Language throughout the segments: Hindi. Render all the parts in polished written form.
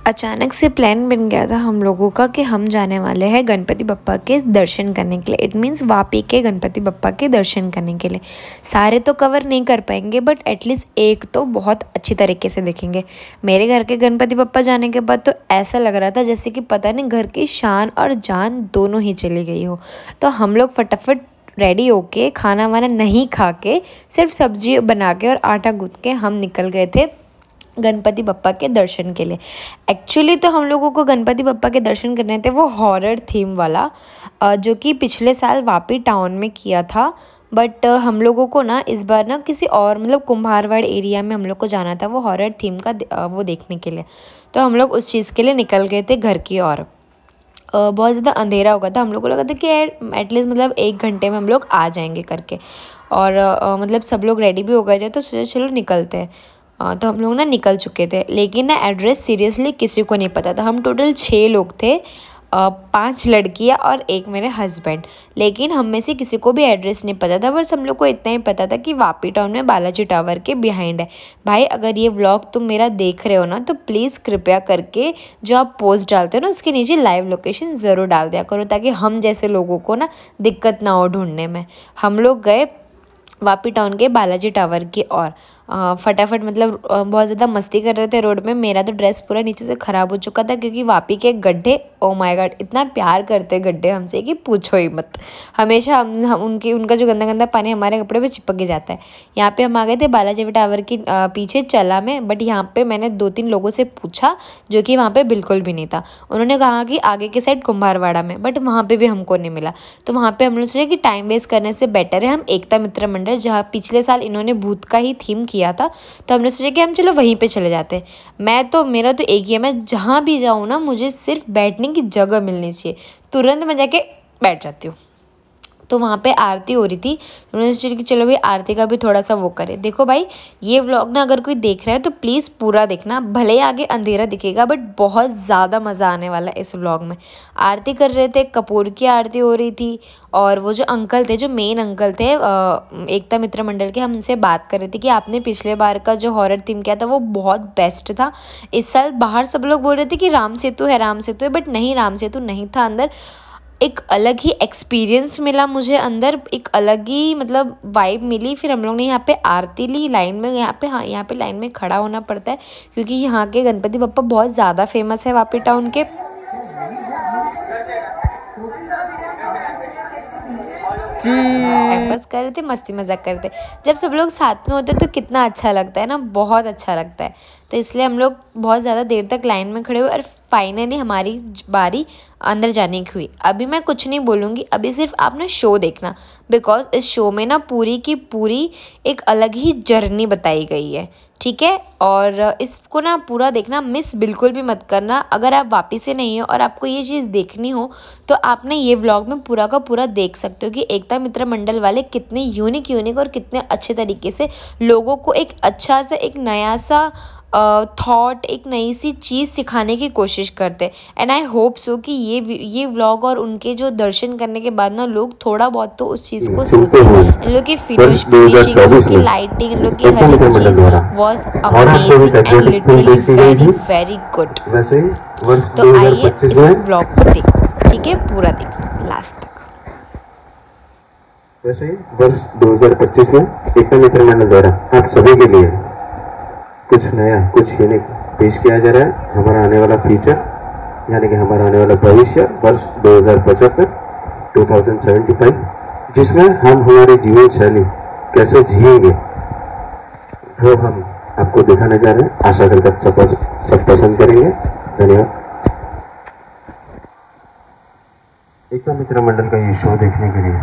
अचानक से प्लान बन गया था हम लोगों का कि हम जाने वाले हैं गणपति बप्पा के दर्शन करने के लिए। इट मीन्स वापी के गणपति बप्पा के दर्शन करने के लिए। सारे तो कवर नहीं कर पाएंगे बट एटलीस्ट एक तो बहुत अच्छी तरीके से देखेंगे। मेरे घर के गणपति बप्पा जाने के बाद तो ऐसा लग रहा था जैसे कि पता नहीं घर की शान और जान दोनों ही चली गई हो। तो हम लोग फटाफट रेडी होके खाना वाना नहीं खा के सिर्फ सब्जी बना के और आटा गूँथ के हम निकल गए थे गणपति बप्पा के दर्शन के लिए। एक्चुअली तो हम लोगों को गणपति बप्पा के दर्शन करने थे वो हॉरर थीम वाला, जो कि पिछले साल वापी टाउन में किया था। बट हम लोगों को ना इस बार ना किसी और मतलब कुम्हारवाड़ एरिया में हम लोग को जाना था वो हॉरर थीम का वो देखने के लिए। तो हम लोग उस चीज़ के लिए निकल गए थे घर की ओर। बहुत ज़्यादा अंधेरा हो गया था, हम लोग को लगा था कि एटलीस्ट मतलब 1 घंटे में हम लोग आ जाएंगे करके। और मतलब सब लोग रेडी भी हो गए थे तो सोचा चलो निकलते हैं। तो हम लोग ना निकल चुके थे, लेकिन ना एड्रेस सीरियसली किसी को नहीं पता था। हम टोटल 6 लोग थे, 5 लड़कियाँ और एक मेरे हस्बैंड। लेकिन हम में से किसी को भी एड्रेस नहीं पता था, बस हम लोग को इतना ही पता था कि वापी टाउन में बालाजी टावर के बिहाइंड है। भाई अगर ये व्लॉग तुम मेरा देख रहे हो ना तो प्लीज़ कृपया करके जो आप पोस्ट डालते हो ना उसके नीचे लाइव लोकेशन ज़रूर डाल दिया करो, ताकि हम जैसे लोगों को ना दिक्कत ना हो ढूंढने में। हम लोग गए वापी टाउन के बालाजी टावर की ओर। फटाफट मतलब बहुत ज़्यादा मस्ती कर रहे थे रोड में। मेरा तो ड्रेस पूरा नीचे से ख़राब हो चुका था क्योंकि वापी के गड्ढे, ओ माय गॉड, इतना प्यार करते गड्ढे हमसे कि पूछो ही मत। हमेशा हम उनका जो गंदा गंदा पानी हमारे कपड़े पे चिपक के जाता है। यहाँ पे हम आ गए थे बालाजी टावर की पीछे चला में, बट यहाँ पे मैंने 2-3 लोगों से पूछा जो कि वहाँ पे बिल्कुल भी नहीं था। उन्होंने कहा कि आगे के साइड कुम्हारवाड़ा में, बट वहाँ पे भी हमको नहीं मिला। तो वहाँ पे हम लोग सोचे कि टाइम वेस्ट करने से बेटर है हम एकता मित्र मंडल, जहाँ पिछले साल इन्होंने भूत का ही थीम किया था, तो हमने सोचा कि हम चलो वहीं पे चले जाते हैं। मेरा तो एक ही है, मैं जहाँ भी जाऊँ ना मुझे सिर्फ बैठने की जगह मिलनी चाहिए, तुरंत मैं जाके बैठ जाती हूँ। तो वहाँ पे आरती हो रही थी, उन्होंने सोचा कि चलो भाई आरती का भी थोड़ा सा वो करें। देखो भाई ये व्लॉग ना अगर कोई देख रहा है तो प्लीज़ पूरा देखना, भले ही आगे अंधेरा दिखेगा बट बहुत ज़्यादा मज़ा आने वाला है इस व्लॉग में। आरती कर रहे थे, कपूर की आरती हो रही थी, और वो जो अंकल थे, जो मेन अंकल थे एकता मित्र मंडल के, हम उनसे बात कर रहे थे कि आपने पिछले बार का जो हॉरर थीम किया था वो बहुत बेस्ट था। इस साल बाहर सब लोग बोल रहे थे कि राम सेतु है, राम सेतु है, बट नहीं, राम सेतु नहीं था। अंदर एक अलग ही एक्सपीरियंस मिला मुझे, अंदर एक अलग ही मतलब वाइब मिली। फिर हम लोग ने यहाँ पे आरती ली लाइन में। यहाँ पे लाइन में खड़ा होना पड़ता है क्योंकि यहाँ के गणपति बप्पा बहुत ज़्यादा फेमस है वापी टाउन के। बस कर रहे थे, मस्ती मजाक करते। जब सब लोग साथ में होते तो कितना अच्छा लगता है ना, बहुत अच्छा लगता है। तो इसलिए हम लोग बहुत ज़्यादा देर तक लाइन में खड़े हुए और फाइनली हमारी बारी अंदर जाने की हुई। अभी मैं कुछ नहीं बोलूँगी, अभी सिर्फ आप ना शो देखना, बिकॉज इस शो में ना पूरी की पूरी एक अलग ही जर्नी बताई गई है, ठीक है। और इसको ना पूरा देखना, मिस बिल्कुल भी मत करना। अगर आप वापस से नहीं हो और आपको ये चीज़ देखनी हो तो आपने ये व्लॉग में पूरा का पूरा देख सकते हो कि एकता मित्र मंडल वाले कितने यूनिक और कितने अच्छे तरीके से लोगों को एक अच्छा सा, एक नया सा थॉट, एक नई सी चीज़ सिखाने की कोशिश करते हैं। एंड आई होप सो कि ये व्लॉग और उनके जो दर्शन करने के बाद ना लोग थोड़ा बहुत तो उस चीज़ को सोचें। इन लोग की फिनिशिंग, उनकी लाइटिंग, इन लोग की हर एक चीज़ was amazing and literally very good. तो आइए इस व्लॉग को देखो, ठीक है, पूरा देखो लास्ट तक। वैसे ही वर्ष 2025 में एकता मित्र मंडल द्वारा आप सभी के लिए कुछ नया, कुछ यूनिक पेश किया जा रहा है। हमारा आने वाला फ्यूचर, यानी कि हमारा आने वाला भविष्य, वर्ष 2075 2075, जिसमें हम हमारी जीवन शैली कैसे जिएंगे वो हम आपको दिखाने जा रहे हैं। आशा करता सब पसंद करेंगे। धन्यवाद। एकता मित्र मंडल का ये शो देखने के लिए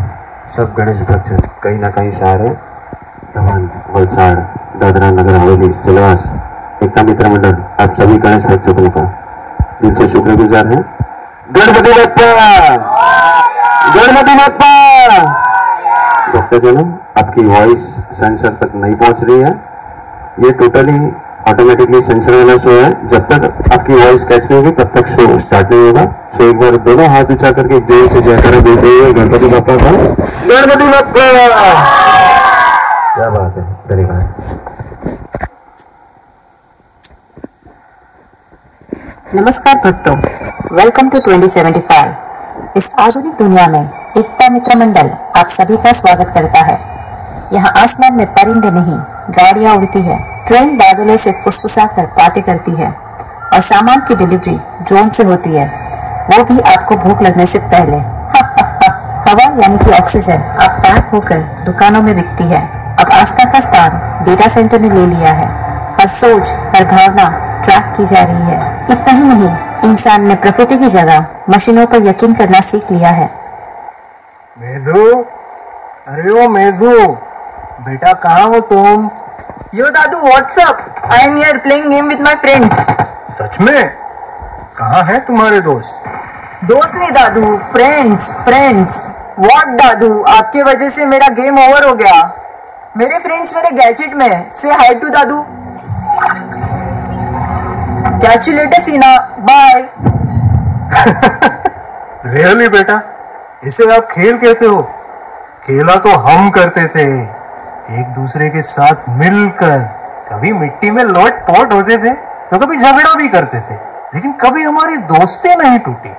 सब गणेश भक्त कहीं ना कहीं से आ रहे हैं। धवन, वलसाड़, दादरा नगर हवेली, सिलवास, एकता मित्र मंडल आप सभी गणेश भक्तों का दिल से शुक्रगुजार हैं। गणपति बप्पा, गणपति बप्पा। भक्तजनों, आपकी वॉइस सेंसर तक नहीं पहुंच रही है। ये टोटली ऑटोमेटिकली सेंसर वाला शो है। जब तक आपकी वॉइस कैच नहीं होगी तब तक शो स्टार्ट नहीं होगा। सो एक बार दोनों हाथ ऊंचा करके जोर से जयकारा देते हुए गणपति बप्पा का, गणपति बप्पा। क्या बात है, धन्यवाद। नमस्कार भक्तों, वेलकम टू 2075। इस आधुनिक दुनिया में एकता मित्र मंडल आप सभी का स्वागत करता है। यहाँ आसमान में परिंदे नहीं, गाड़ियाँ उड़ती है, ट्रेन बादलों से फुसफुसा कर बातें करती है और सामान की डिलीवरी ड्रोन से होती है, वो भी आपको भूख लगने से पहले। हवा यानी कि ऑक्सीजन अब पैक होकर दुकानों में बिकती है। अब आस्था का स्थान डेटा सेंटर ने ले लिया है। हर सोच, हर भावना ट्रैक की जा रही है। इतना ही नहीं, इंसान ने प्रकृति की जगह मशीनों पर यकीन करना सीख लिया है। मेधु, अरे ओ मेधु, बेटा कहाँ हो तुम? Yo Dadu, what's up? I am here playing game with my friends. सच में? कहाँ है तुम्हारे दोस्त? दोस्त नहीं दादू, फ्रेंड्स। What दादू, आपके वजह से मेरा गेम ओवर हो गया। मेरे फ्रेंड्स मेरे गैजेट में। से हाय टू दादू। कैच यू लेटर सीना, बाय। रियली बेटा, इसे आप खेल कहते हो? खेला तो हम करते थे, एक दूसरे के साथ मिलकर। कभी मिट्टी में लोट पोट होते थे तो कभी झगड़ा भी करते थे, लेकिन कभी हमारी दोस्ती नहीं टूटी।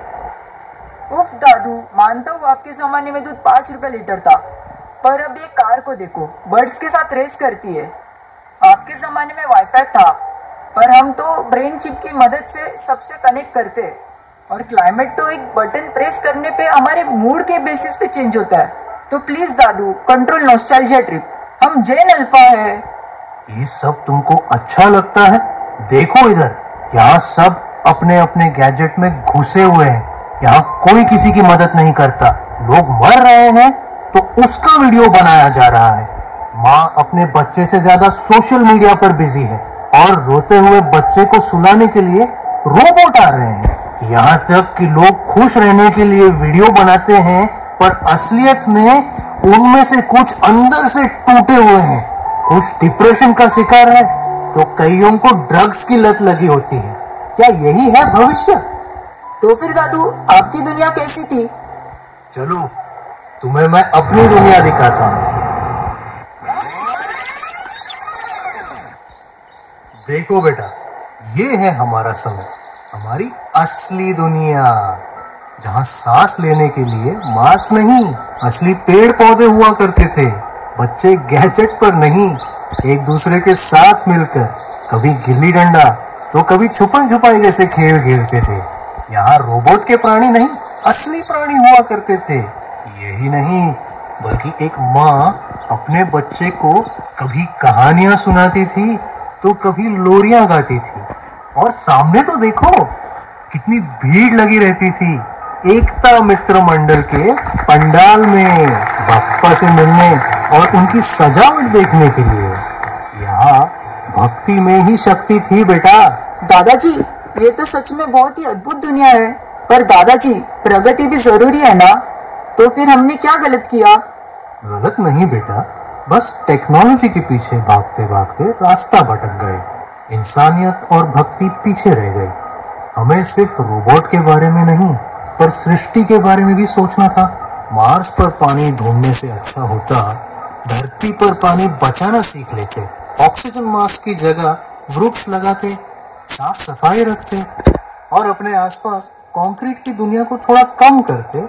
उफ दादू, मानता हूँ आपके जमाने में दूध 5 रुपए लीटर था, पर अब ये कार को देखो, बर्ड्स के साथ रेस करती है। आपके जमाने में वाईफाई था, पर हम तो ब्रेन चिप की मदद से सबसे कनेक्ट करते हैं। और क्लाइमेट तो एक बटन प्रेस करने पे हमारे मूड के बेसिस पे चेंज होता है। तो please Dadu, control nostalgia trip. हम जेन अल्फा है। ये सब तुमको अच्छा लगता है? देखो इधर, यहाँ सब अपने अपने गैजेट में घुसे हुए हैं। यहाँ कोई किसी की मदद नहीं करता। लोग मर रहे हैं तो उसका वीडियो बनाया जा रहा है। माँ अपने बच्चे से ज्यादा सोशल मीडिया पर बिजी है और रोते हुए बच्चे को सुलाने के लिए रोबोट आ रहे हैं। यहाँ तक कि लोग खुश रहने के लिए वीडियो बनाते हैं, पर असलियत में उनमें से कुछ अंदर से टूटे हुए हैं। कुछ डिप्रेशन का शिकार है तो कईयों को ड्रग्स की लत लगी होती है। क्या यही है भविष्य? तो फिर दादू, आपकी दुनिया कैसी थी? चलो तुम्हें मैं अपनी दुनिया दिखाता हूँ। देखो बेटा, ये है हमारा समय, हमारी असली दुनिया, जहाँ सांस लेने के लिए मास्क नहीं, असली पेड़ पौधे हुआ करते थे। बच्चे गैजेट पर नहीं, एक दूसरे के साथ मिलकर कभी गिल्ली डंडा तो कभी छुपन छुपाई जैसे खेल खेलते थे। यहाँ रोबोट के प्राणी नहीं, असली प्राणी हुआ करते थे। यही नहीं, बल्कि एक माँ अपने बच्चे को कभी कहानियां सुनाती थी तो कभी लोरियां गाती थी। और सामने तो देखो, कितनी भीड़ लगी रहती थी एकता मित्र मंडल के पंडाल में बप्पा से मिलने और उनकी सजावट देखने के लिए। यहाँ भक्ति में ही शक्ति थी बेटा। दादाजी, ये तो सच में बहुत ही अद्भुत दुनिया है। पर दादाजी, प्रगति भी जरूरी है ना? तो फिर हमने क्या गलत किया? गलत नहीं बेटा, बस टेक्नोलॉजी के पीछे भागते भागते रास्ता भटक गए। इंसानियत और भक्ति पीछे रह गई। हमें सिर्फ रोबोट के बारे में नहीं, पर सृष्टि के बारे में भी सोचना था। मार्स पर पानी ढूंढने से अच्छा होता धरती पर पानी बचाना सीख लेते, ऑक्सीजन मास्क की जगह वृक्ष लगाते, साफ सफाई रखते और अपने आसपास कंक्रीट की दुनिया को थोड़ा कम करते,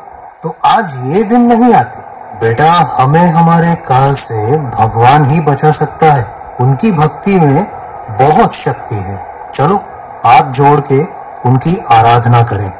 तो आज ये दिन नहीं आते। बेटा, हमें हमारे काल से भगवान ही बचा सकता है। उनकी भक्ति में बहुत शक्ति है। चलो हाथ जोड़ के उनकी आराधना करें।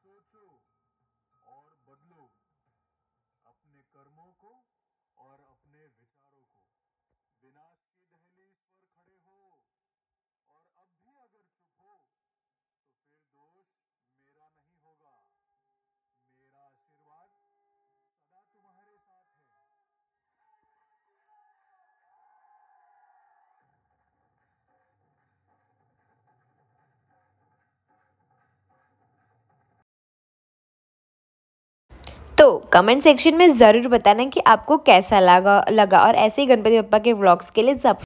सोचो और बदलो अपने कर्मों को और अपने विचारों को। विनाश की दहलीज पर खड़े हो और अब भी अगर चुप हो तो फिर दोष मेरा नहीं होगा, मेरा आशीर्वाद तो कमेंट सेक्शन में ज़रूर बताना कि आपको कैसा लगा और ऐसे ही गणपति बप्पा के व्लॉग्स के लिए